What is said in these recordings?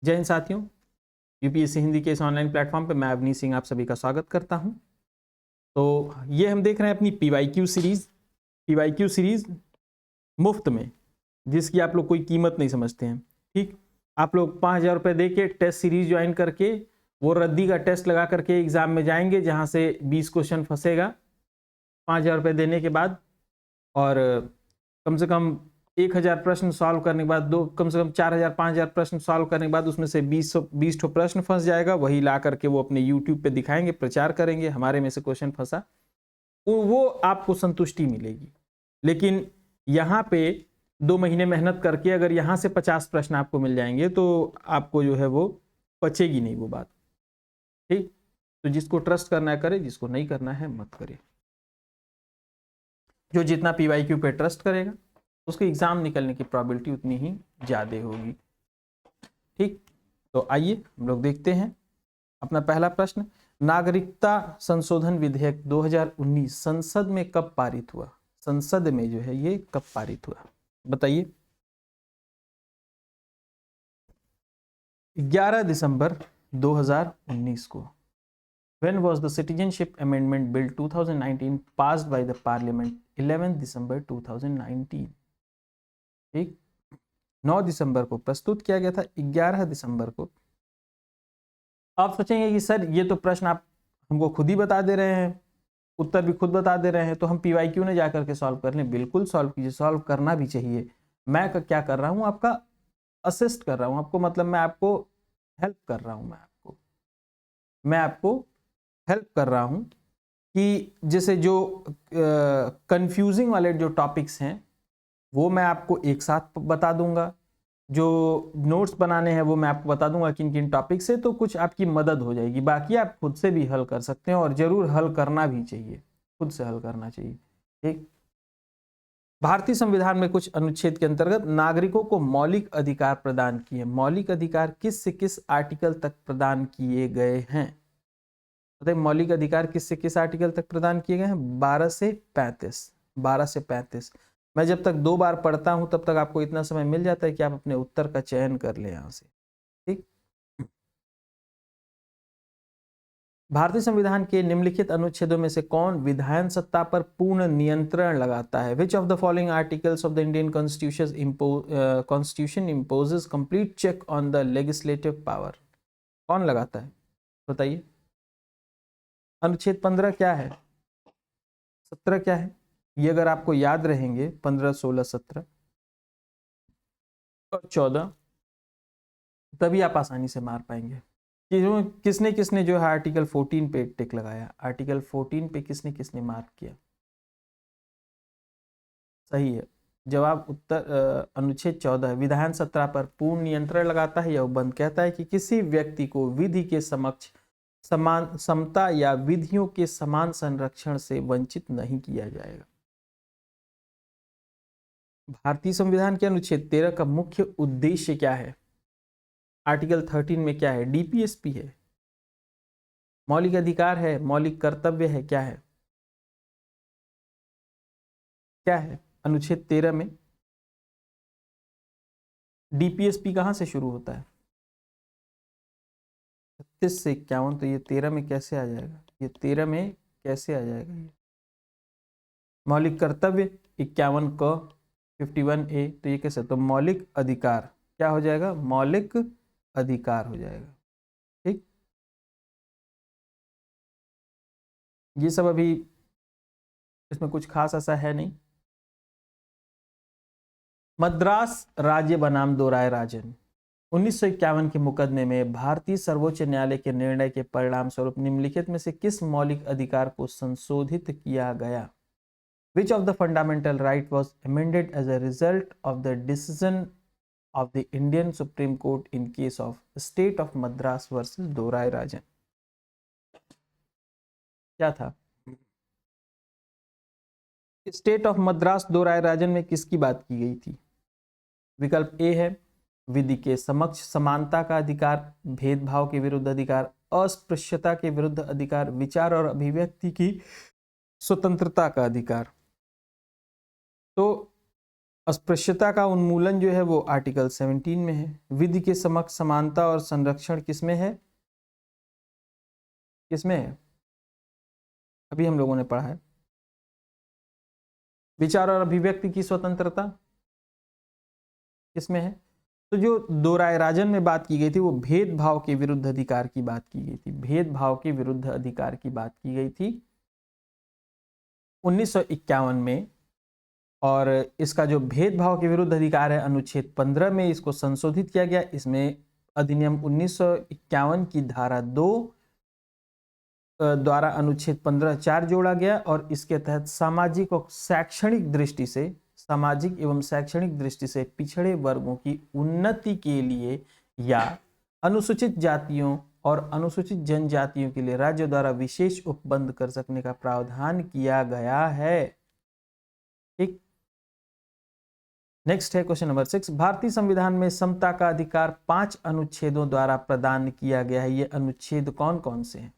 जय हिंद साथियों, यूपीएससी हिंदी के इस ऑनलाइन प्लेटफॉर्म पे मैं अवनीश सिंह आप सभी का स्वागत करता हूं। तो ये हम देख रहे हैं अपनी पीवाईक्यू सीरीज मुफ्त में, जिसकी आप लोग कोई कीमत नहीं समझते हैं। ठीक, आप लोग 5,000 रुपये दे के टेस्ट सीरीज ज्वाइन करके वो रद्दी का टेस्ट लगा करके एग्जाम में जाएंगे, जहां से 20 क्वेश्चन फंसेगा 5,000 रुपये देने के बाद, और कम से कम 1,000 प्रश्न सॉल्व करने के बाद कम से कम 4,000-5,000 प्रश्न सॉल्व करने के बाद उसमें से 20 ठो प्रश्न फंस जाएगा। वही ला करके वो अपने यूट्यूब पे दिखाएंगे, प्रचार करेंगे, हमारे में से क्वेश्चन फंसा, वो आपको संतुष्टि मिलेगी। लेकिन यहाँ पे 2 महीने मेहनत करके अगर यहाँ से 50 प्रश्न आपको मिल जाएंगे तो आपको जो है वो पचेगी नहीं वो बात। ठीक, तो जिसको ट्रस्ट करना है करे, जिसको नहीं करना है मत करे। जो जितना पीवाईक्यू पे ट्रस्ट करेगा उसके एग्जाम निकलने की प्रोबेबिलिटी उतनी ही ज़्यादा होगी। ठीक, तो आइए हम लोग देखते हैं अपना पहला प्रश्न। नागरिकता संशोधन विधेयक 2019 संसद में कब पारित हुआ? संसद में जो है ये कब पारित हुआ बताइए। 11 दिसंबर 2019 को। When was the Citizenship Amendment Bill 2019 passed by the Parliament? 11 दिसंबर 2019। ठीक, 9 दिसंबर को प्रस्तुत किया गया था, 11 दिसंबर को। आप सोचेंगे कि सर ये तो प्रश्न आप हमको खुद ही बता दे रहे हैं, उत्तर भी खुद बता दे रहे हैं, तो हम पीवाईक्यू ने जाकर के सॉल्व कर लें। बिल्कुल सॉल्व कीजिए, सॉल्व करना भी चाहिए। मैं क्या कर रहा हूँ, आपका असिस्ट कर रहा हूँ आपको, मतलब मैं आपको हेल्प कर रहा हूँ। मैं आपको हेल्प कर रहा हूँ कि जैसे जो कंफ्यूजिंग वाले जो टॉपिक्स हैं वो मैं आपको एक साथ बता दूंगा, जो नोट्स बनाने हैं वो मैं आपको बता दूंगा किन किन टॉपिक से, तो कुछ आपकी मदद हो जाएगी। बाकी आप खुद से भी हल कर सकते हैं, और जरूर हल करना भी चाहिए, खुद से हल करना चाहिए। ठीक, भारतीय संविधान में कुछ अनुच्छेद के अंतर्गत नागरिकों को मौलिक अधिकार प्रदान किए। मौलिक अधिकार किस से किस आर्टिकल तक प्रदान किए गए हैं? बताइए, मौलिक अधिकार किस से किस आर्टिकल तक प्रदान किए गए हैं? 12 से 35। 12 से 35। मैं जब तक 2 बार पढ़ता हूं तब तक आपको इतना समय मिल जाता है कि आप अपने उत्तर का चयन कर ले यहां से। ठीक, भारतीय संविधान के निम्नलिखित अनुच्छेदों में से कौन विधायन सत्ता पर पूर्ण नियंत्रण लगाता है? Which of the following articles of the Indian constitution imposes complete check on the legislative power? कौन लगाता है बताइए। अनुच्छेद 15 क्या है, 17 क्या है? ये अगर आपको याद रहेंगे 15, 16, 17 और 14, तभी आप आसानी से मार पाएंगे। किसने किसने जो है आर्टिकल 14 पे टिक लगाया? आर्टिकल 14 पे किसने किसने मार्क किया? सही है जवाब, उत्तर अनुच्छेद 14 विधायन सत्ता पर पूर्ण नियंत्रण लगाता है। यह बंद कहता है कि किसी व्यक्ति को विधि के समक्ष समान समता या विधियों के समान संरक्षण से वंचित नहीं किया जाएगा। भारतीय संविधान के अनुच्छेद 13 का मुख्य उद्देश्य क्या है? आर्टिकल 13 में क्या है? डीपीएसपी है, मौलिक अधिकार है, मौलिक कर्तव्य है, क्या है? क्या है अनुच्छेद 13 में? डीपीएसपी कहां से शुरू होता है? 36 से 51, तो ये 13 में कैसे आ जाएगा? ये 13 में कैसे आ जाएगा? ये मौलिक कर्तव्य 51 क 51A, तो ये कैसे? तो मौलिक अधिकार क्या हो जाएगा? मौलिक अधिकार हो जाएगा। ठीक, ये सब अभी इसमें कुछ खास ऐसा है नहीं। मद्रास राज्य बनाम दोराय राजन 1951 के मुकदमे में भारतीय सर्वोच्च न्यायालय के निर्णय के परिणाम स्वरूप निम्नलिखित में से किस मौलिक अधिकार को संशोधित किया गया? Which of the fundamental right was amended as a result of the decision of the Indian Supreme Court in case of State of Madras versus दोराय राजन? क्या था? स्टेट ऑफ मद्रास दोराय राजन में किसकी बात की गई थी? विकल्प ए है विधि के समक्ष समानता का अधिकार, भेदभाव के विरुद्ध अधिकार, अस्पृश्यता के विरुद्ध अधिकार, विचार और अभिव्यक्ति की स्वतंत्रता का अधिकार। तो अस्पृश्यता का उन्मूलन जो है वो आर्टिकल 17 में है। विधि के समक्ष समानता और संरक्षण किसमें है? किसमें है? अभी हम लोगों ने पढ़ा है। विचार और अभिव्यक्ति की स्वतंत्रता किसमें है? तो जो दो राय राजन में बात की गई थी वो भेदभाव के विरुद्ध अधिकार की बात की गई थी। भेदभाव के विरुद्ध अधिकार की बात की गई थी 1951 में। और इसका जो भेदभाव के विरुद्ध अधिकार है अनुच्छेद 15 में इसको संशोधित किया गया। इसमें अधिनियम 1951 की धारा 2 द्वारा अनुच्छेद 15(4) जोड़ा गया और इसके तहत सामाजिक और शैक्षणिक दृष्टि से पिछड़े वर्गों की उन्नति के लिए या अनुसूचित जातियों और अनुसूचित जनजातियों के लिए राज्य द्वारा विशेष उपबंध कर सकने का प्रावधान किया गया है। ठीक। नेक्स्ट है क्वेश्चन नंबर 6। भारतीय संविधान में समता का अधिकार 5 अनुच्छेदों द्वारा प्रदान किया गया है। ये अनुच्छेद कौन कौन से हैं?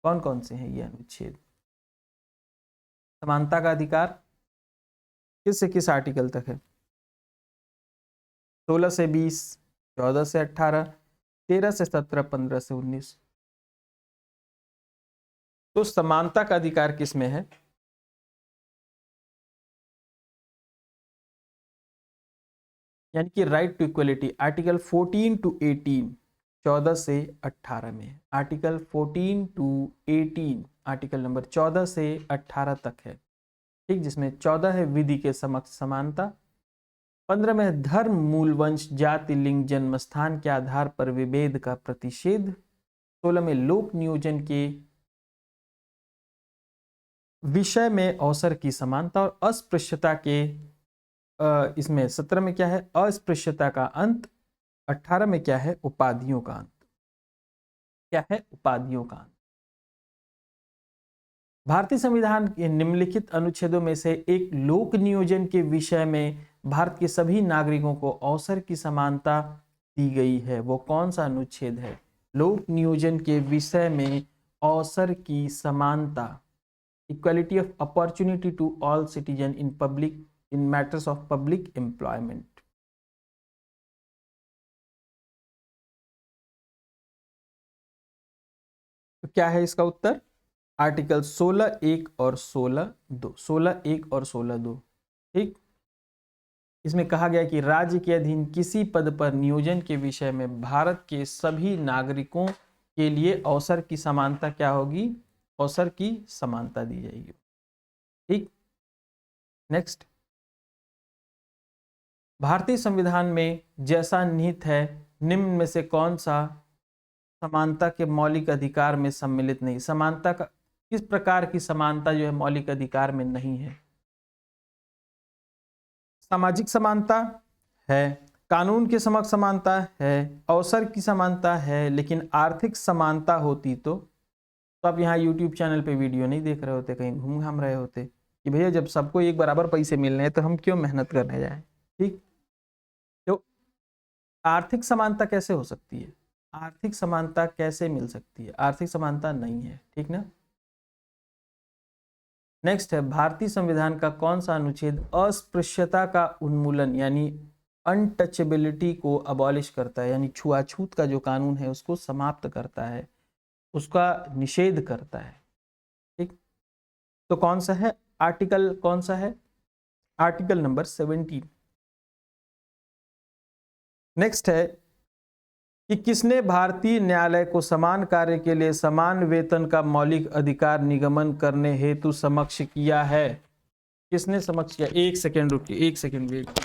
कौन कौन से हैं ये अनुच्छेद? समानता का अधिकार किस से किस आर्टिकल तक है? 16 से 20, 14 से 18, 13 से 17, 15 से 19। तो समानता का अधिकार किसमें है? यानी कि right to equality article 14 to 18, 14 से 18 में। आर्टिकल 14 to 18 आर्टिकल नंबर 14 से 18 तक है। ठीक, जिसमें 14 है विधि के समक्ष समानता, 15 में धर्म, मूल वंश, जाति, लिंग, जन्म स्थान के आधार पर विभेद का प्रतिषेध, 16 में लोक नियोजन के विषय में अवसर की समानता और अस्पृश्यता के इसमें 17 में क्या है? अस्पृश्यता का अंत, 18 में क्या है? उपाधियों का अंत। क्या है? उपाधियों का अंत। भारतीय संविधान के निम्नलिखित अनुच्छेदों में से एक लोक नियोजन के विषय में भारत के सभी नागरिकों को अवसर की समानता दी गई है। वो कौन सा अनुच्छेद है? लोक नियोजन के विषय में अवसर की समानता, equality of opportunity to all citizen in matters of public employment. तो क्या है इसका उत्तर? आर्टिकल 16(1) और 16(2), 16(1) और 16(2). ठीक, इसमें कहा गया कि राज्य के अधीन किसी पद पर नियोजन के विषय में भारत के सभी नागरिकों के लिए अवसर की समानता क्या होगी? अवसर की समानता दी जाएगी। ठीक, नेक्स्ट, भारतीय संविधान में जैसा निहित है निम्न में से कौन सा समानता के मौलिक अधिकार में सम्मिलित नहीं? समानता का किस प्रकार की समानता जो है मौलिक अधिकार में नहीं है? सामाजिक समानता है, कानून के समक्ष समानता है, अवसर की समानता है, लेकिन आर्थिक समानता होती तो आप यहाँ YouTube चैनल पे वीडियो नहीं देख रहे होते, कहीं घूम घाम रहे होते कि भैया जब सबको एक बराबर पैसे मिल रहे हैं तो हम क्यों मेहनत करने जाएं। ठीक, तो आर्थिक समानता कैसे हो सकती है? आर्थिक समानता कैसे मिल सकती है? आर्थिक समानता नहीं है। ठीक ना। नेक्स्ट है, भारतीय संविधान का कौन सा अनुच्छेद अस्पृश्यता का उन्मूलन यानी अनटचेबिलिटी को अबॉलिश करता है, यानी छुआछूत का जो कानून है उसको समाप्त करता है, उसका निषेध करता है। ठीक, तो कौन सा है? आर्टिकल कौन सा है? Article number 17। नेक्स्ट है कि किसने भारतीय न्यायालय को समान कार्य के लिए समान वेतन का मौलिक अधिकार निगमन करने हेतु समक्ष किया है? किसने समक्ष किया? एक सेकेंड रुकिए, एक सेकेंड वेट।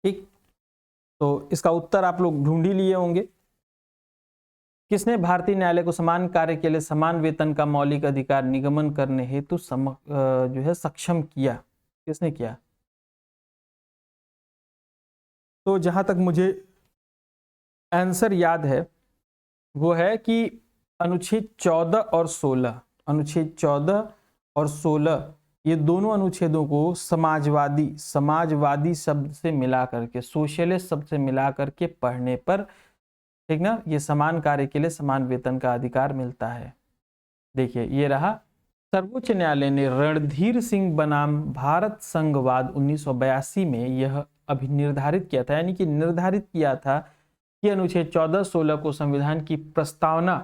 ठीक, तो इसका उत्तर आप लोग ढूंढ ही लिए होंगे। किसने भारतीय न्यायालय को समान कार्य के लिए समान वेतन का मौलिक अधिकार निगमन करने हेतु जो है सक्षम किया? किसने किया? तो जहां तक मुझे आंसर याद है वो है कि अनुच्छेद 14 और 16, अनुच्छेद 14 और 16 ये दोनों अनुच्छेदों को समाजवादी शब्द से मिला करके, सोशलिस्ट शब्द से मिला करके पढ़ने पर, ठीक ना, ये समान कार्य के लिए समान वेतन का अधिकार मिलता है। देखिए ये रहा, सर्वोच्च न्यायालय ने रणधीर सिंह बनाम भारत संघवाद 1982 में यह अभिनिर्धारित किया था, यानी कि निर्धारित किया था कि अनुच्छेद 14-16 को संविधान की प्रस्तावना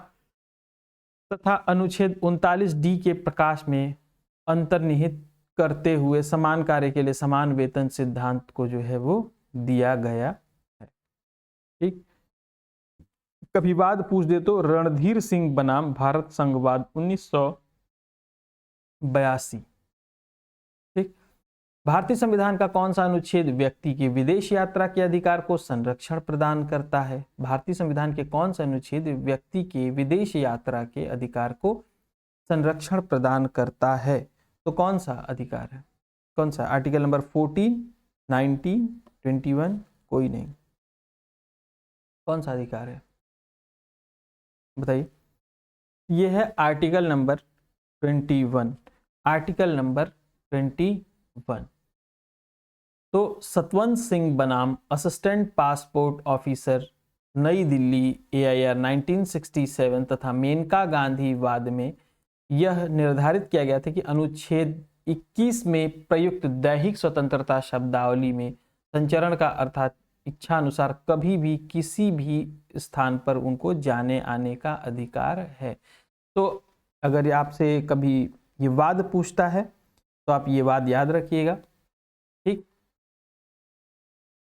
तथा अनुच्छेद 39D के प्रकाश में अंतर्निहित करते हुए समान कार्य के लिए समान वेतन सिद्धांत को जो है वो दिया गया है। ठीक, कभी वाद पूछ दे तो रणधीर सिंह बनाम भारत संघवाद 1982। ठीक, भारतीय संविधान का कौन सा अनुच्छेद व्यक्ति के विदेश यात्रा के अधिकार को संरक्षण प्रदान करता है? भारतीय संविधान के कौन सा अनुच्छेद व्यक्ति के विदेश यात्रा के अधिकार को संरक्षण प्रदान करता है? तो कौन सा अधिकार है? कौन सा? Article number 14, 19, 21? कोई नहीं। कौन सा अधिकार है बताइए? ये है आर्टिकल नंबर 21। Article number 21। तो सतवंत सिंह बनाम असिस्टेंट पासपोर्ट ऑफिसर नई दिल्ली AIR 1967 तथा मेनका गांधी वाद में यह निर्धारित किया गया था कि अनुच्छेद 21 में प्रयुक्त दैहिक स्वतंत्रता शब्दावली में संचरण का अर्थात इच्छा अनुसार कभी भी किसी भी स्थान पर उनको जाने आने का अधिकार है। तो अगर आपसे कभी ये वाद पूछता है तो आप ये वाद याद रखिएगा। ठीक,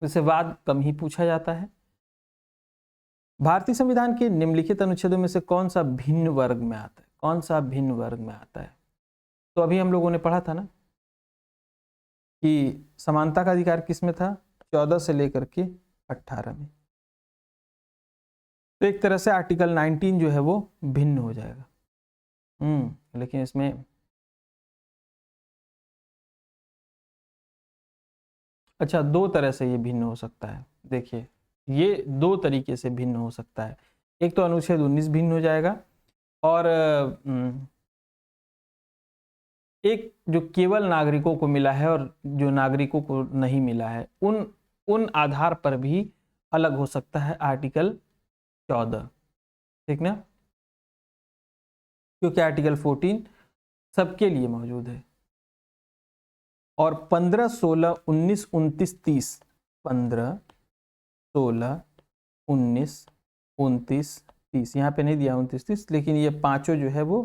वैसे वाद कम ही पूछा जाता है। भारतीय संविधान के निम्नलिखित अनुच्छेदों में से कौन सा भिन्न वर्ग में आता है? कौन सा भिन्न वर्ग में आता है? तो अभी हम लोगों ने पढ़ा था ना कि समानता का अधिकार किस में था? 14 से लेकर के 18 में। तो एक तरह से आर्टिकल 19 जो है वो भिन्न हो जाएगा। लेकिन इसमें अच्छा, दो तरह से ये भिन्न हो सकता है। देखिए ये दो तरीके से भिन्न हो सकता है। एक तो अनुच्छेद 19 भिन्न हो जाएगा, और एक जो केवल नागरिकों को मिला है और जो नागरिकों को नहीं मिला है, उन आधार पर भी अलग हो सकता है आर्टिकल 14। ठीक ना, क्योंकि आर्टिकल 14 सबके लिए मौजूद है। और 15, 16, 19, 29, 30, 15, 16, 19, 29, 30, यहाँ पे नहीं दिया 29, 30, लेकिन ये पांचों जो है वो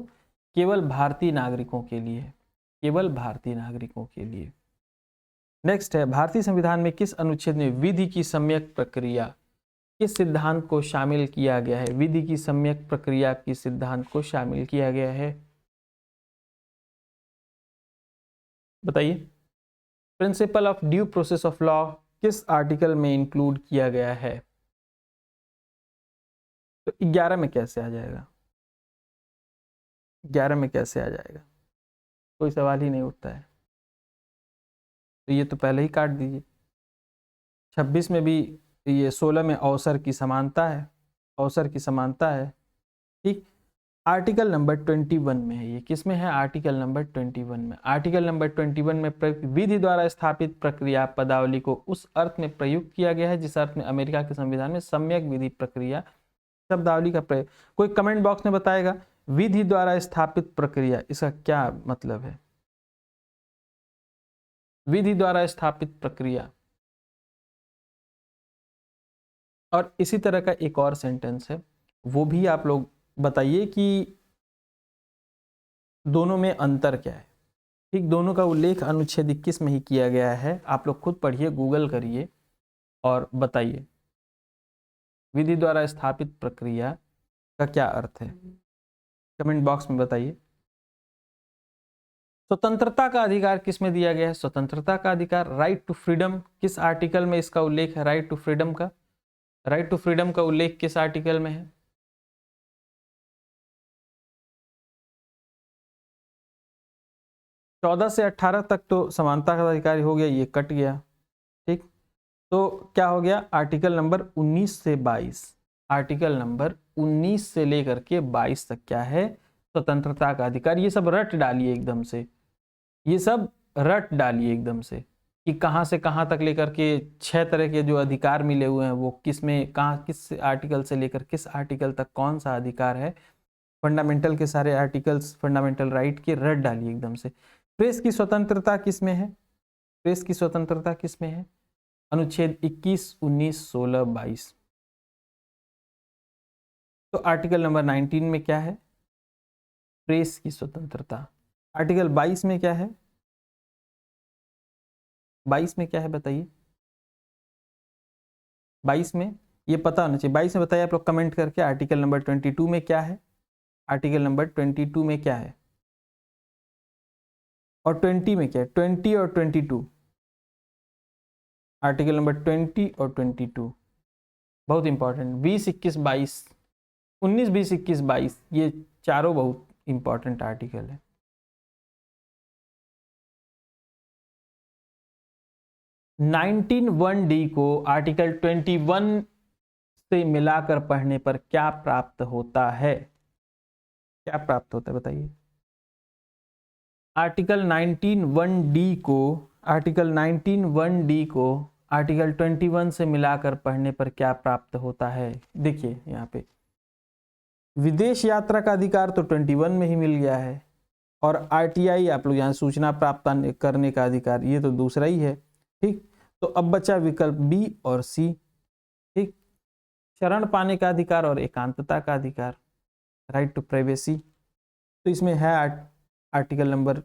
केवल भारतीय नागरिकों के लिए है, केवल भारतीय नागरिकों के लिए। नेक्स्ट है, भारतीय संविधान में किस अनुच्छेद में विधि की सम्यक प्रक्रिया किस सिद्धांत को शामिल किया गया है? विधि की सम्यक प्रक्रिया के सिद्धांत को शामिल किया गया है, बताइए। Principle of due process of law किस आर्टिकल में इंक्लूड किया गया है? तो 11 में कैसे आ जाएगा? 11 में कैसे आ जाएगा? कोई सवाल ही नहीं उठता है। तो ये तो पहले ही काट दीजिए। 26 में भी, ये 16 में अवसर की समानता है, अवसर की समानता है। ठीक, आर्टिकल नंबर 21 में है। ये किस में है? आर्टिकल नंबर 21 में। आर्टिकल नंबर 21 में प्रयुक्त विधि द्वारा स्थापित प्रक्रिया पदावली को उस अर्थ में प्रयुक्त किया गया है जिस अर्थ में अमेरिका के संविधान में सम्यक विधि प्रक्रिया शब्दावली का प्रयोग। कोई कमेंट बॉक्स में बताएगा विधि द्वारा स्थापित प्रक्रिया इसका क्या मतलब है? विधि द्वारा स्थापित प्रक्रिया। और इसी तरह का एक और सेंटेंस है, वो भी आप लोग बताइए कि दोनों में अंतर क्या है। ठीक, दोनों का उल्लेख अनुच्छेद 21 में ही किया गया है। आप लोग खुद पढ़िए, गूगल करिए और बताइए विधि द्वारा स्थापित प्रक्रिया का क्या अर्थ है। कमेंट बॉक्स में बताइए। स्वतंत्रता का अधिकार किस में दिया गया है? स्वतंत्रता का अधिकार, राइट टू फ्रीडम, किस आर्टिकल में इसका उल्लेख है? राइट टू फ्रीडम का, राइट टू फ्रीडम का उल्लेख किस आर्टिकल में है? चौदह से 18 तक तो समानता का अधिकार हो गया, ये कट गया। ठीक, तो क्या हो गया? आर्टिकल नंबर 19 से 22, आर्टिकल नंबर 19 से लेकर के 22 तक क्या है? स्वतंत्रता का अधिकार। ये सब रट डालिए एकदम से, ये सब रट डालिए एकदम से कि कहाँ से कहाँ तक लेकर के 6 तरह के जो अधिकार मिले हुए हैं वो किस में, कहाँ, किस आर्टिकल से लेकर किस आर्टिकल तक कौन सा अधिकार है। फंडामेंटल के सारे आर्टिकल्स, फंडामेंटल राइट के रट डालिए एकदम से। प्रेस की स्वतंत्रता किस में है? प्रेस की स्वतंत्रता किस में है? अनुच्छेद 21, 19, 16, 22। तो आर्टिकल नंबर 19 में क्या है? प्रेस की स्वतंत्रता। आर्टिकल 22 में क्या है? 22 में क्या है बताइए? 22 में ये पता होना चाहिए। 22 में बताइए आप लोग कमेंट करके। आर्टिकल नंबर 22 में क्या है? आर्टिकल नंबर 22 में क्या है? और 20 में क्या है? 20 और 22। आर्टिकल नंबर 20 और 22 बहुत इंपॉर्टेंट। 20, 21, 22, 19, 20, 21, 22 ये चारों बहुत इंपॉर्टेंट आर्टिकल है। 19(1)(d को आर्टिकल 21 से मिलाकर पढ़ने पर क्या प्राप्त होता है? क्या प्राप्त होता है बताइए? आर्टिकल 19(1)(d को, आर्टिकल 19(1)(d को आर्टिकल 21 से मिलाकर पढ़ने पर क्या प्राप्त होता है? देखिए यहाँ पे विदेश यात्रा का अधिकार तो 21 में ही मिल गया है, और आरटीआई आप लोग यहाँ सूचना प्राप्त करने का अधिकार ये तो दूसरा ही है। ठीक, तो अब बचा विकल्प बी और सी। ठीक, शरण पाने का अधिकार और एकांतता का अधिकार, राइट टू प्राइवेसी। तो इसमें है आर्टिकल नंबर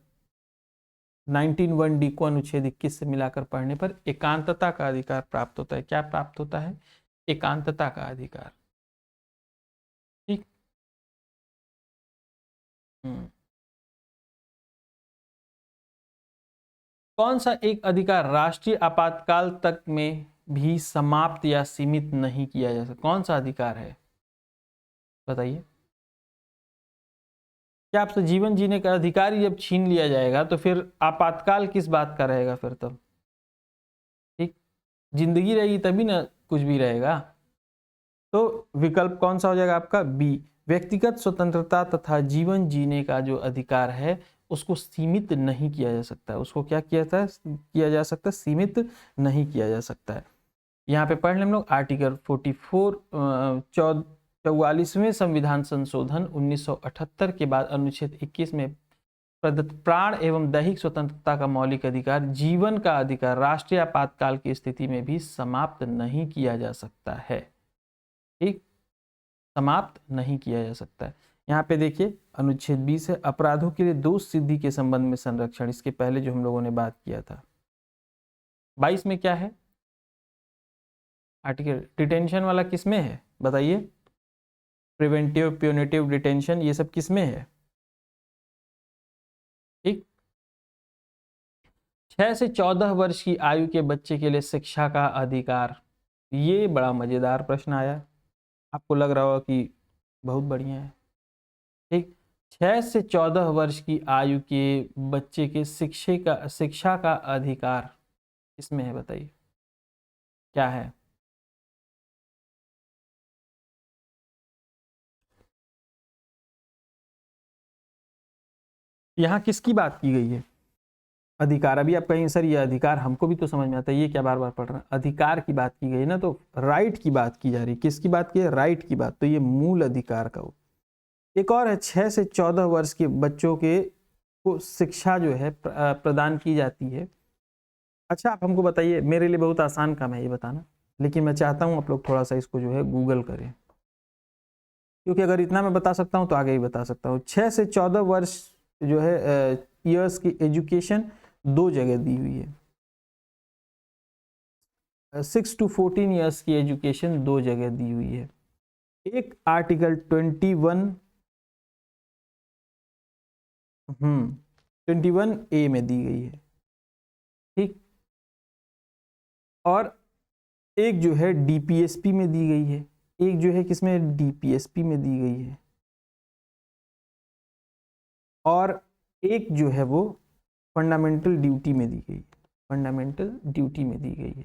19(1)(d को अनुच्छेद 21 से मिलाकर पढ़ने पर एकांतता का अधिकार प्राप्त होता है। क्या प्राप्त होता है? एकांतता का अधिकार। ठीक, कौन सा एक अधिकार राष्ट्रीय आपातकाल तक में भी समाप्त या सीमित नहीं किया जा सकता? कौन सा अधिकार है बताइए? क्या आपसे जीवन जीने का अधिकार ही जब छीन लिया जाएगा तो फिर आपातकाल किस बात का रहेगा फिर तब? ठीक, जिंदगी रहेगी तभी ना कुछ भी रहेगा। तो विकल्प कौन सा हो जाएगा आपका? बी। व्यक्तिगत स्वतंत्रता तथा जीवन जीने का जो अधिकार है उसको सीमित नहीं किया जा सकता। उसको क्या किया जा सकता? सीमित नहीं किया जा सकता है। यहाँ पे पढ़ लें हम लोग आर्टिकल 44 44वें संविधान संशोधन 1978 के बाद अनुच्छेद 21 में प्रदत्त प्राण एवं दैहिक स्वतंत्रता का मौलिक अधिकार, जीवन का अधिकार राष्ट्रीय आपातकाल की स्थिति में भी समाप्त नहीं किया जा सकता है। ठीक, समाप्त नहीं किया जा सकता है। यहाँ पे देखिए अनुच्छेद 20 है, अपराधों के लिए दोष सिद्धि के संबंध में संरक्षण। इसके पहले जो हम लोगों ने बात किया था। 22 में क्या है? आर्टिकल डिटेंशन वाला किस में है बताइए? प्रिवेंटिव, प्यूनिटिव डिटेंशन, ये सब किस में है? ठीक, 6 से 14 वर्ष की आयु के बच्चे के लिए शिक्षा का अधिकार। ये बड़ा मजेदार प्रश्न आया, आपको लग रहा होगा कि बहुत बढ़िया है। ठीक, 6 से 14 वर्ष की आयु के बच्चे के शिक्षा का अधिकार किसमें है बताइए? क्या है? यहाँ किसकी बात की गई है? अधिकार। अभी आप कहेंगे सर ये अधिकार हमको भी तो समझ में आता है, ये क्या बार बार पढ़ रहे हैं? अधिकार की बात की गई ना, तो राइट की बात की जा रही। किसकी बात की है? राइट की बात। तो ये मूल अधिकार का हो। एक और है, 6 से 14 वर्ष के बच्चों के को शिक्षा जो है प्रदान की जाती है। अच्छा आप हमको बताइए, मेरे लिए बहुत आसान काम है ये बताना, लेकिन मैं चाहता हूँ आप लोग थोड़ा सा इसको जो है गूगल करें, क्योंकि अगर इतना मैं बता सकता हूँ तो आगे ही बता सकता हूँ। 6 से 14 वर्ष जो है ईयर्स की एजुकेशन 2 जगह दी हुई है। 6 to 14 ईयर्स की एजुकेशन 2 जगह दी हुई है। एक आर्टिकल 21A में दी गई है। ठीक, और एक जो है डीपीएसपी में दी गई है। एक जो है किसमें? डीपीएसपी में दी गई है। और एक जो है वो फंडामेंटल ड्यूटी में दी गई है। फंडामेंटल ड्यूटी में दी गई है।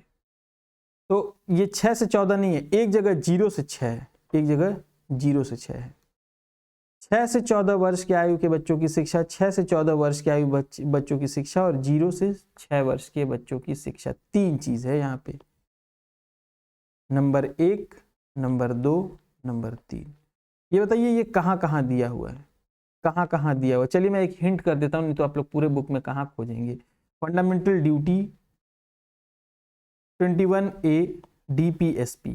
तो ये 6 से 14 नहीं है, एक जगह 0 से 6 है, एक जगह 0 से 6 है। 6 से 14 वर्ष की आयु के बच्चों की शिक्षा, 6 से 14 वर्ष की आयु बच्चों की शिक्षा और 0 से 6 वर्ष के बच्चों की शिक्षा। 3 चीज है यहाँ पे, नंबर 1, नंबर 2, नंबर 3। ये बताइए ये कहाँ कहाँ दिया हुआ है, कहाँ कहाँ दिया हुआ है? चलिए मैं एक हिंट कर देता हूँ, नहीं तो आप लोग पूरे बुक में कहाँ खोजेंगे। फंडामेंटल ड्यूटी 21A DPSP,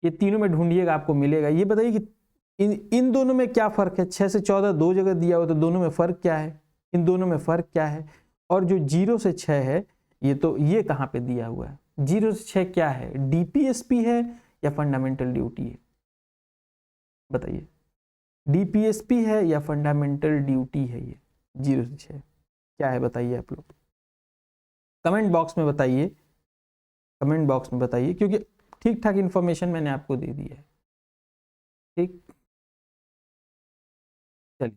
ये तीनों में ढूंढिएगा आपको मिलेगा। ये बताइए कि इन दोनों में क्या फर्क है? 6 से 14 दो जगह दिया हुआ, तो दोनों में फर्क क्या है? इन दोनों में फर्क क्या है? और जो 0 से 6 है, ये तो ये कहाँ पे दिया हुआ है? 0 से 6 क्या है? DPSP है या फंडामेंटल ड्यूटी है? बताइए, DPSP है या फंडामेंटल ड्यूटी है? ये 0 से 6 क्या है बताइए आप लोग, कमेंट बॉक्स में बताइए, कमेंट बॉक्स में बताइए, क्योंकि ठीक ठाक इंफॉर्मेशन मैंने आपको दे दी है। ठीक, चलिए,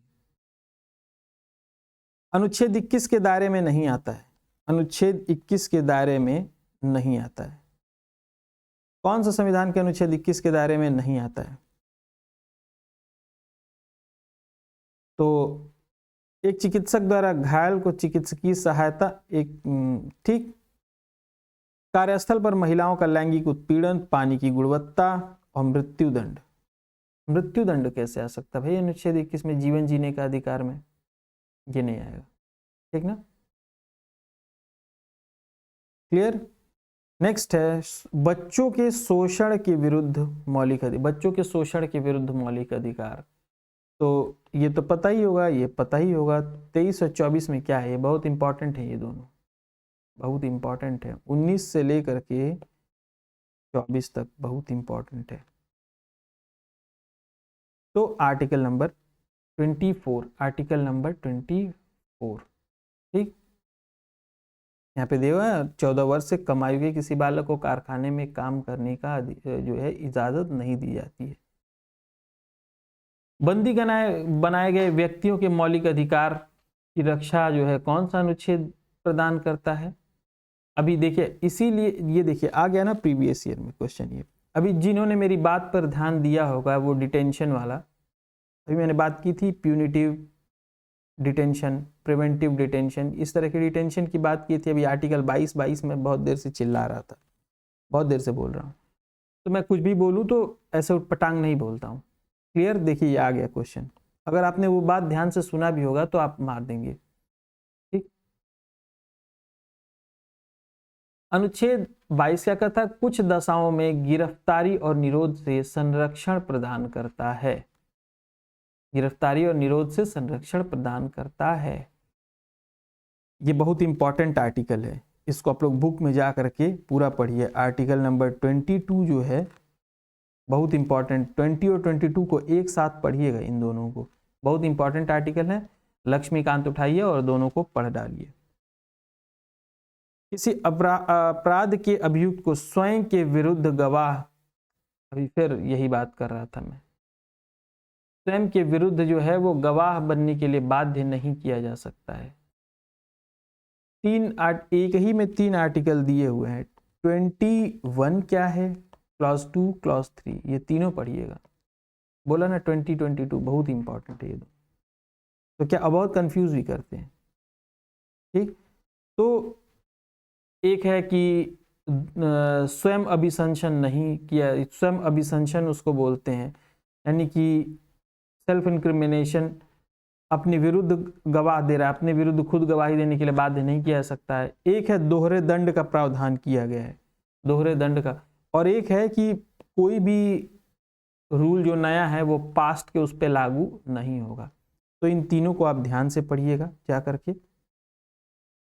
अनुच्छेद 21 के दायरे में नहीं आता है, अनुच्छेद 21 के दायरे में नहीं आता है। कौन सा संविधान के अनुच्छेद 21 के दायरे में नहीं आता है? तो एक चिकित्सक द्वारा घायल को चिकित्सकीय सहायता, एक ठीक, कार्यस्थल पर महिलाओं का लैंगिक उत्पीड़न, पानी की गुणवत्ता और मृत्युदंड। मृत्युदंड कैसे आ सकता है भाई अनुच्छेद 21 में? जीवन जीने का अधिकार में ये नहीं आएगा, ठीक ना? क्लियर? नेक्स्ट है बच्चों के शोषण के विरुद्ध मौलिक अधिकार, बच्चों के शोषण के विरुद्ध मौलिक अधिकार। तो ये तो पता ही होगा, ये पता ही होगा। 23 और 24 में क्या है? ये बहुत इंपॉर्टेंट है, ये दोनों बहुत इंपॉर्टेंट है। 19 से लेकर के 24 तक बहुत इंपॉर्टेंट है। तो आर्टिकल नंबर 24, आर्टिकल नंबर 24, ठीक, यहाँ पे दिया है 14 वर्ष से कम आयु के किसी बालक को कारखाने में काम करने का जो है इजाजत नहीं दी जाती है। बंदी बनाए गए व्यक्तियों के मौलिक अधिकार की रक्षा जो है कौन सा अनुच्छेद प्रदान करता है? अभी देखिए, इसीलिए ये देखिए आ गया ना प्रीवियस ईयर में क्वेश्चन। ये अभी जिन्होंने मेरी बात पर ध्यान दिया होगा, वो डिटेंशन वाला, अभी मैंने बात की थी प्यूनिटिव डिटेंशन, प्रिवेंटिव डिटेंशन, इस तरह की डिटेंशन की बात की थी। अभी आर्टिकल 22 में बहुत देर से चिल्ला रहा था, बहुत देर से बोल रहा हूँ, तो मैं कुछ भी बोलूँ तो ऐसे उटपटांग नहीं बोलता हूँ। क्लियर? देखिए ये आ गया क्वेश्चन, अगर आपने वो बात ध्यान से सुना भी होगा तो आप मार देंगे। ठीक, अनुच्छेद 22 क्या कहता है? कुछ दशाओं में गिरफ्तारी और निरोध से संरक्षण प्रदान करता है, गिरफ्तारी और निरोध से संरक्षण प्रदान करता है। ये बहुत इंपॉर्टेंट आर्टिकल है, इसको आप लोग बुक में जा करके पूरा पढ़िए। आर्टिकल नंबर 22 जो है बहुत इंपॉर्टेंट, 20 और 22 को एक साथ पढ़िएगा, इन दोनों को, बहुत इंपॉर्टेंट आर्टिकल है। लक्ष्मीकांत उठाइए और दोनों को पढ़ डालिए। किसी अपराध के अभियुक्त को स्वयं के विरुद्ध गवाह, अभी फिर यही बात कर रहा था मैं, स्वयं के विरुद्ध जो है वो गवाह बनने के लिए बाध्य नहीं किया जा सकता है। एक ही में 3 आर्टिकल दिए हुए हैं। 21 क्या है? क्लॉज 2, क्लॉज 3, ये तीनों पढ़िएगा। बोला ना 22 बहुत इंपॉर्टेंट है ये दो, तो क्या बहुत कंफ्यूज भी करते हैं। ठीक, तो एक है कि स्वयं अभिशंसन नहीं किया, स्वयं अभिशंसन उसको बोलते हैं, यानी कि सेल्फ इंक्रिमिनेशन, अपने विरुद्ध गवाह दे रहा है, अपने विरुद्ध खुद गवाही देने के लिए बाध्य नहीं किया जा सकता है। एक है दोहरे दंड का प्रावधान किया गया है, दोहरे दंड का, और एक है कि कोई भी रूल जो नया है वो पास्ट के उस पर लागू नहीं होगा। तो इन तीनों को आप ध्यान से पढ़िएगा जा करके।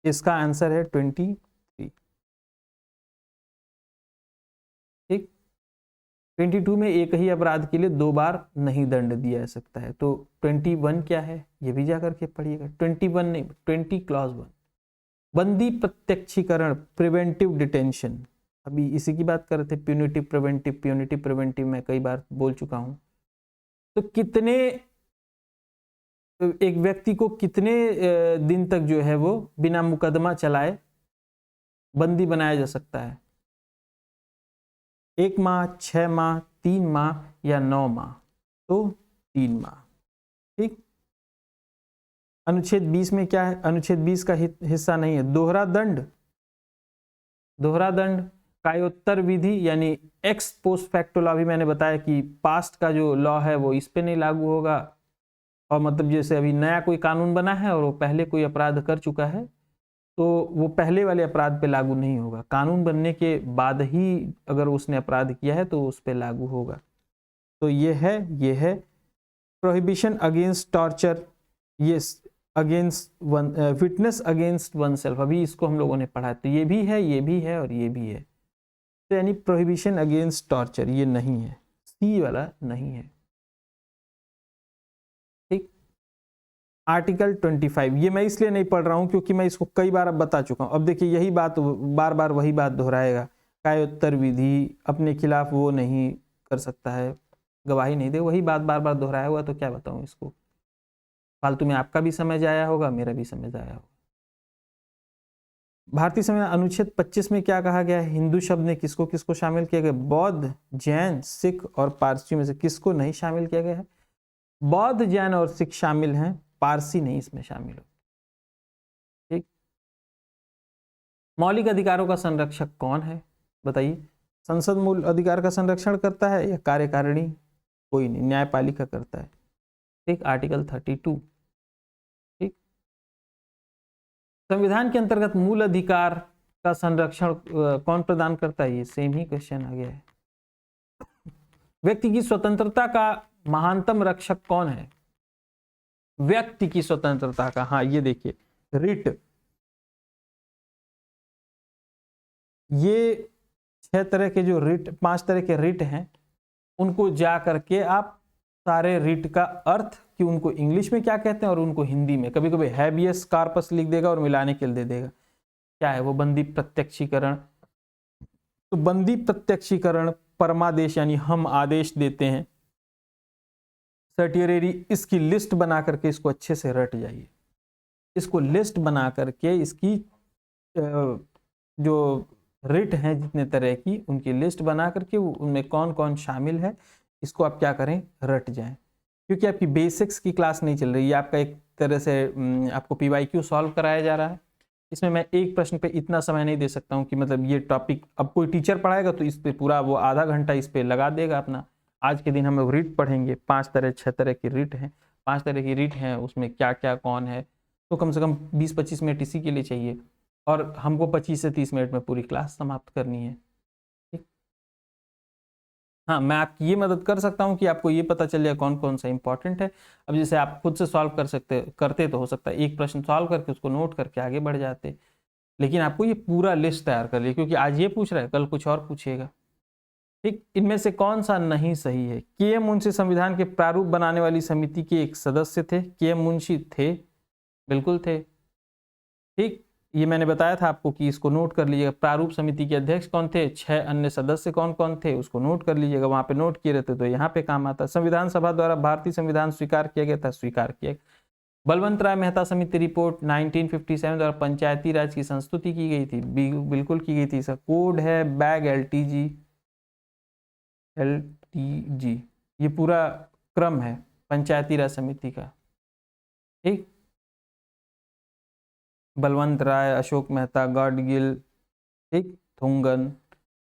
इसका आंसर है 23। ठीक, 22 में एक ही अपराध के लिए 2 बार नहीं दंड दिया जा सकता है। तो 21 क्या है ये भी जा करके पढ़िएगा। 21 नहीं, 20 क्लॉज 1, बंदी प्रत्यक्षीकरण, प्रिवेंटिव डिटेंशन, अभी इसी की बात कर रहे थे। प्यूनिटिव प्रिवेंटिव, प्यूनिटिव प्रिवेंटिव मैं कई बार बोल चुका हूं। तो कितने, एक व्यक्ति को कितने दिन तक जो है वो बिना मुकदमा चलाए बंदी बनाया जा सकता है? 1 माह, 6 माह, 3 माह या 9 माह? तो 3 माह। ठीक। अनुच्छेद 20 में क्या है? अनुच्छेद 20 का हिस्सा नहीं है। दोहरा दंड, दोहरा दंड, कायोत्तर विधि यानी एक्स पोस्ट फैक्टो लॉ, भी मैंने बताया कि पास्ट का जो लॉ है वो इस पे नहीं लागू होगा। और मतलब जैसे अभी नया कोई कानून बना है और वो पहले कोई अपराध कर चुका है तो वो पहले वाले अपराध पे लागू नहीं होगा। कानून बनने के बाद ही अगर उसने अपराध किया है तो उस पे लागू होगा। तो ये है प्रोहिबिशन अगेंस्ट टॉर्चर, ये against one, fitness against one self, अभी इसको हम लोगों ने पढ़ा है। तो ये भी है, ये भी है और ये भी है। तो यानी प्रोहिबिशन अगेंस्ट टॉर्चर ये नहीं है, सी वाला नहीं है। ठीक। आर्टिकल 25 ये मैं इसलिए नहीं पढ़ रहा हूं क्योंकि मैं इसको कई बार अब बता चुका हूं। अब देखिए यही बात बार बार वही बात दोहराएगा। कायोत्तर विधि, अपने खिलाफ वो नहीं कर सकता है, गवाही नहीं दे, वही बात बार बार दोहराया हुआ। तो क्या बताऊं इसको, फालतू में आपका भी समय जाया होगा, मेरा भी समय जाया होगा। भारतीय संविधान अनुच्छेद 25 में क्या कहा गया है? हिंदू शब्द ने किसको किसको शामिल किया गया? बौद्ध, जैन, सिख और पारसी में से किसको नहीं शामिल किया गया है? बौद्ध, जैन और सिख शामिल हैं, पारसी नहीं इसमें शामिल हो। ठीक। मौलिक अधिकारों का संरक्षक कौन है बताइए? संसद मूल अधिकार का संरक्षण करता है या कार्यकारिणी? कोई नहीं, न्यायपालिका करता है। ठीक। आर्टिकल 32। ठीक। संविधान के अंतर्गत मूल अधिकार का संरक्षण कौन प्रदान करता है? ये सेम ही क्वेश्चन आ गया है। व्यक्ति की स्वतंत्रता का महानतम रक्षक कौन है? व्यक्ति की स्वतंत्रता का, हाँ ये देखिए, रिट, ये 6 तरह के जो रिट, 5 तरह के रिट हैं, उनको जा करके आप सारे रिट का अर्थ कि उनको इंग्लिश में क्या कहते हैं और उनको हिंदी में, कभी कभी हैबियस कार्पस लिख देगा और मिलाने के लिए दे देगा। क्या है वो? बंदी प्रत्यक्षीकरण। तो बंदी प्रत्यक्षीकरण, परमादेश यानी हम आदेश देते हैं, सर्टियरेरी, इसकी लिस्ट बना करके इसको अच्छे से रट जाइए। इसको लिस्ट बना करके इसकी जो रिट हैं जितने तरह की, उनकी लिस्ट बना करके उनमें कौन कौन शामिल है, इसको आप क्या करें? रट जाएं। क्योंकि आपकी बेसिक्स की क्लास नहीं चल रही है, आपका एक तरह से आपको PYQ सॉल्व कराया जा रहा है। इसमें मैं एक प्रश्न पे इतना समय नहीं दे सकता हूँ कि मतलब ये टॉपिक अब कोई टीचर पढ़ाएगा तो इस पे पूरा वो आधा घंटा इस पे लगा देगा अपना। आज के दिन हम लोग रिट पढ़ेंगे, 5 तरह 6 तरह की रिट हैं, 5 तरह की रिट हैं, उसमें क्या क्या कौन है, तो कम से कम 20-25 मिनट इसी के लिए चाहिए और हमको 25 से 30 मिनट में पूरी क्लास समाप्त करनी है। ठीक। हाँ, मैं आपकी ये मदद कर सकता हूँ कि आपको ये पता चल जाए कौन कौन सा इंपॉर्टेंट है। अब जैसे आप खुद से सॉल्व करते तो हो सकता है एक प्रश्न सॉल्व करके उसको नोट करके आगे बढ़ जाते, लेकिन आपको ये पूरा लिस्ट तैयार कर लिया, क्योंकि आज ये पूछ रहा है कल कुछ और पूछेगा। ठीक। इनमें से कौन सा नहीं सही है? KM मुंशी संविधान के प्रारूप बनाने वाली समिति के एक सदस्य थे। KM मुंशी थे, बिल्कुल थे। ठीक। ये मैंने बताया था आपको कि इसको नोट कर लीजिएगा। प्रारूप समिति के अध्यक्ष कौन थे? 6 अन्य सदस्य कौन कौन थे उसको नोट कर लीजिएगा, वहां पे नोट किए रहते तो यहाँ पे काम आता। संविधान सभा द्वारा भारतीय संविधान स्वीकार किया गया था, स्वीकार किया। बलवंत राय मेहता समिति रिपोर्ट 1957 द्वारा पंचायती राज की संस्तुति की गई थी, बिल्कुल की गई थी। इसका कोड है बैग LTG, ये पूरा क्रम है पंचायती राज समिति का। ठीक। बलवंत राय, अशोक मेहता, गाडगिल, ठीक, थुंगन,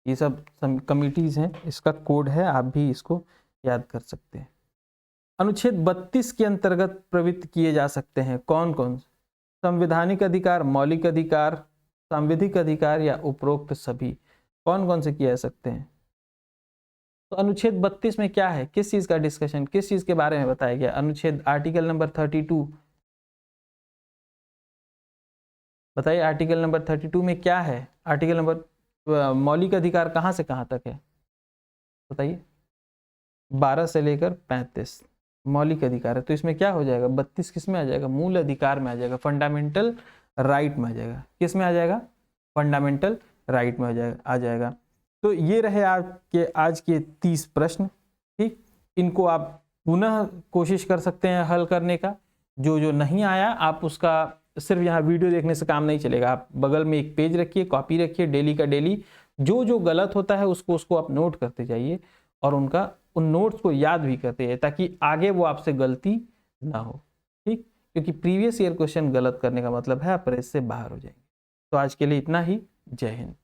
ये सब कमिटीज हैं, इसका कोड है, आप भी इसको याद कर सकते हैं। अनुच्छेद 32 के अंतर्गत प्रवृत्त किए जा सकते हैं कौन कौन? संवैधानिक अधिकार, मौलिक अधिकार, सांविधिक अधिकार या उपरोक्त सभी, कौन कौन से किए जा सकते हैं? तो अनुच्छेद 32 में क्या है, किस चीज का डिस्कशन, किस चीज के बारे में बताया गया? अनुच्छेद आर्टिकल नंबर 32 बताइए, आर्टिकल नंबर 32 में क्या है? आर्टिकल नंबर मौलिक अधिकार कहाँ से कहाँ तक है बताइए? 12 से लेकर 35 मौलिक अधिकार है। तो इसमें क्या हो जाएगा? 32 किस में आ जाएगा? मूल अधिकार में आ जाएगा, फंडामेंटल राइट में आ जाएगा। किस में आ जाएगा? फंडामेंटल राइट में आ जाएगा। तो ये रहे आपके आज के 30 प्रश्न। ठीक, इनको आप पुनः कोशिश कर सकते हैं हल करने का। जो जो नहीं आया आप उसका सिर्फ यहाँ वीडियो देखने से काम नहीं चलेगा, आप बगल में एक पेज रखिए, कॉपी रखिए, डेली का डेली जो जो गलत होता है उसको आप नोट करते जाइए और उन नोट्स को याद भी करते हैं, ताकि आगे वो आपसे गलती ना हो, ठीक, क्योंकि प्रीवियस ईयर क्वेश्चन गलत करने का मतलब है आप रेस से बाहर हो जाएंगे। तो आज के लिए इतना ही। जय हिंद।